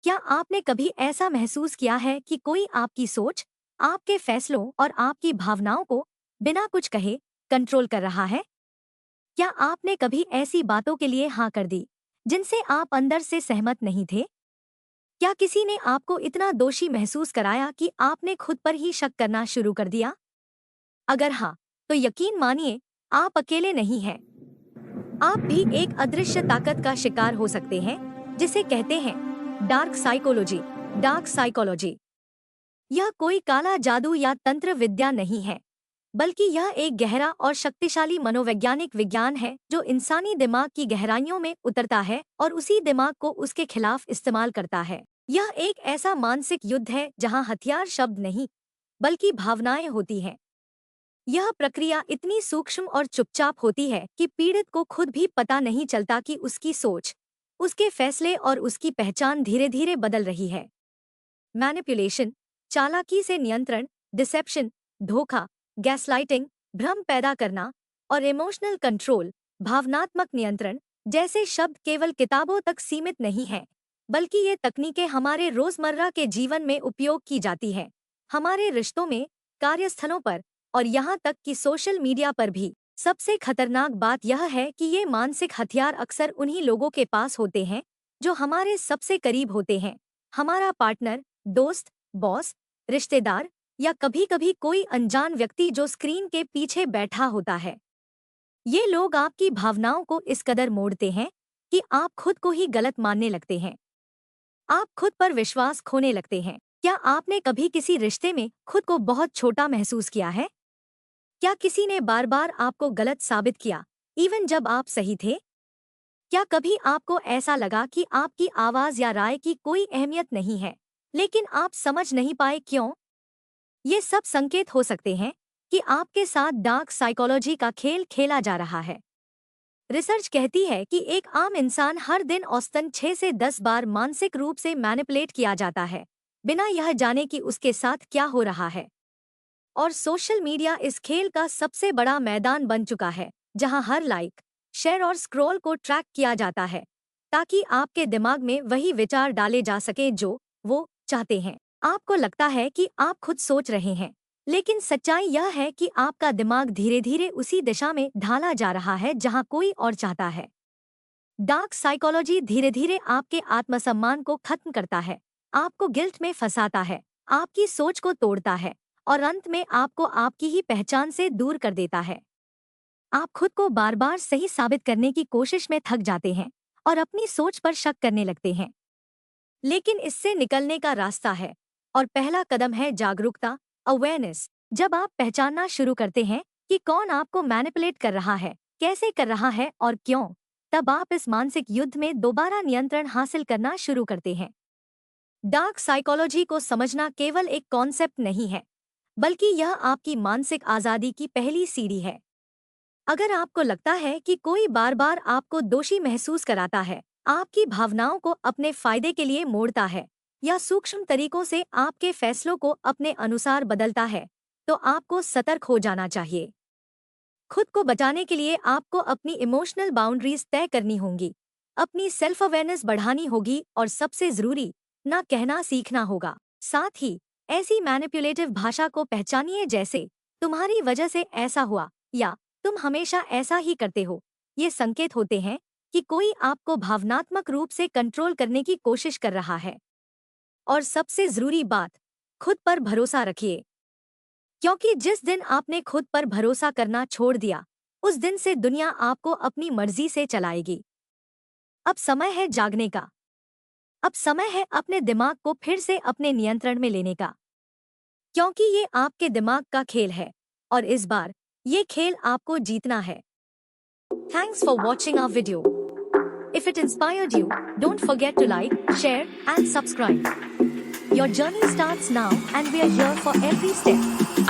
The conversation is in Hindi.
क्या आपने कभी ऐसा महसूस किया है कि कोई आपकी सोच, आपके फैसलों और आपकी भावनाओं को बिना कुछ कहे कंट्रोल कर रहा है? क्या आपने कभी ऐसी बातों के लिए हाँ कर दी, जिनसे आप अंदर से सहमत नहीं थे? क्या किसी ने आपको इतना दोषी महसूस कराया कि आपने खुद पर ही शक करना शुरू कर दिया? अगर हाँ, तो यकीन मानिए, आप अकेले नहीं हैं। आप भी एक अदृश्य ताकत का शिकार हो सकते हैं, जिसे कहते हैं डार्क साइकोलॉजी। डार्क साइकोलॉजी यह कोई काला जादू या तंत्र विद्या नहीं है, बल्कि यह एक गहरा और शक्तिशाली मनोवैज्ञानिक विज्ञान है जो इंसानी दिमाग की गहराइयों में उतरता है और उसी दिमाग को उसके खिलाफ इस्तेमाल करता है। यह एक ऐसा मानसिक युद्ध है जहां हथियार शब्द नहीं, बल्कि भावनाएं होती हैं। यह प्रक्रिया इतनी सूक्ष्म और चुपचाप होती है कि पीड़ित को खुद भी पता नहीं चलता कि उसकी सोच, उसके फैसले और उसकी पहचान धीरे धीरे बदल रही है। मैनिपुलेशन, चालाकी से नियंत्रण, डिसेप्शन, धोखा, गैसलाइटिंग, भ्रम पैदा करना और इमोशनल कंट्रोल, भावनात्मक नियंत्रण जैसे शब्द केवल किताबों तक सीमित नहीं हैं, बल्कि ये तकनीकें हमारे रोजमर्रा के जीवन में उपयोग की जाती हैं, हमारे रिश्तों में, कार्यस्थलों पर और यहाँ तक कि सोशल मीडिया पर भी। सबसे खतरनाक बात यह है कि ये मानसिक हथियार अक्सर उन्हीं लोगों के पास होते हैं जो हमारे सबसे करीब होते हैं। हमारा पार्टनर, दोस्त, बॉस, रिश्तेदार या कभी-कभी कोई अनजान व्यक्ति जो स्क्रीन के पीछे बैठा होता है। ये लोग आपकी भावनाओं को इस कदर मोड़ते हैं कि आप खुद को ही गलत मानने लगते हैं। आप खुद पर विश्वास खोने लगते हैं। क्या आपने कभी किसी रिश्ते में खुद को बहुत छोटा महसूस किया है? क्या किसी ने बार बार आपको गलत साबित किया, इवन जब आप सही थे? क्या कभी आपको ऐसा लगा कि आपकी आवाज या राय की कोई अहमियत नहीं है, लेकिन आप समझ नहीं पाए क्यों? ये सब संकेत हो सकते हैं कि आपके साथ डार्क साइकोलॉजी का खेल खेला जा रहा है। रिसर्च कहती है कि एक आम इंसान हर दिन औसतन 6 से 10 बार मानसिक रूप से मैनिपुलेट किया जाता है, बिना यह जाने कि उसके साथ क्या हो रहा है। और सोशल मीडिया इस खेल का सबसे बड़ा मैदान बन चुका है, जहां हर लाइक, शेयर और स्क्रॉल को ट्रैक किया जाता है, ताकि आपके दिमाग में वही विचार डाले जा सके जो वो चाहते हैं। आपको लगता है कि आप खुद सोच रहे हैं, लेकिन सच्चाई यह है कि आपका दिमाग धीरे धीरे उसी दिशा में ढाला जा रहा है जहां कोई और चाहता है। डार्क साइकोलॉजी धीरे धीरे आपके आत्मसम्मान को खत्म करता है, आपको गिल्ट में फंसाता है, आपकी सोच को तोड़ता है और अंत में आपको आपकी ही पहचान से दूर कर देता है। आप खुद को बार बार सही साबित करने की कोशिश में थक जाते हैं और अपनी सोच पर शक करने लगते हैं। लेकिन इससे निकलने का रास्ता है, और पहला कदम है जागरूकता, अवेयरनेस। जब आप पहचानना शुरू करते हैं कि कौन आपको मैनिपुलेट कर रहा है, कैसे कर रहा है और क्यों, तब आप इस मानसिक युद्ध में दोबारा नियंत्रण हासिल करना शुरू करते हैं। डार्क साइकोलॉजी को समझना केवल एक कॉन्सेप्ट नहीं है, बल्कि यह आपकी मानसिक आज़ादी की पहली सीढ़ी है। अगर आपको लगता है कि कोई बार बार आपको दोषी महसूस कराता है, आपकी भावनाओं को अपने फायदे के लिए मोड़ता है या सूक्ष्म तरीकों से आपके फैसलों को अपने अनुसार बदलता है, तो आपको सतर्क हो जाना चाहिए। खुद को बचाने के लिए आपको अपनी इमोशनल बाउंड्रीज तय करनी होंगी, अपनी सेल्फ अवेयरनेस बढ़ानी होगी और सबसे जरूरी, ना कहना सीखना होगा। साथ ही ऐसी मैनिपुलेटिव भाषा को पहचानिए जैसे तुम्हारी वजह से ऐसा हुआ या तुम हमेशा ऐसा ही करते हो। ये संकेत होते हैं कि कोई आपको भावनात्मक रूप से कंट्रोल करने की कोशिश कर रहा है। और सबसे जरूरी बात, खुद पर भरोसा रखिए, क्योंकि जिस दिन आपने खुद पर भरोसा करना छोड़ दिया, उस दिन से दुनिया आपको अपनी मर्जी से चलाएगी। अब समय है जागने का। अब समय है अपने दिमाग को फिर से अपने नियंत्रण में लेने का, क्योंकि ये आपके दिमाग का खेल है और इस बार ये खेल आपको जीतना है। Thanks for watching our video. If it inspired you, don't forget to like, share and subscribe. Your journey starts now and we are here for every step.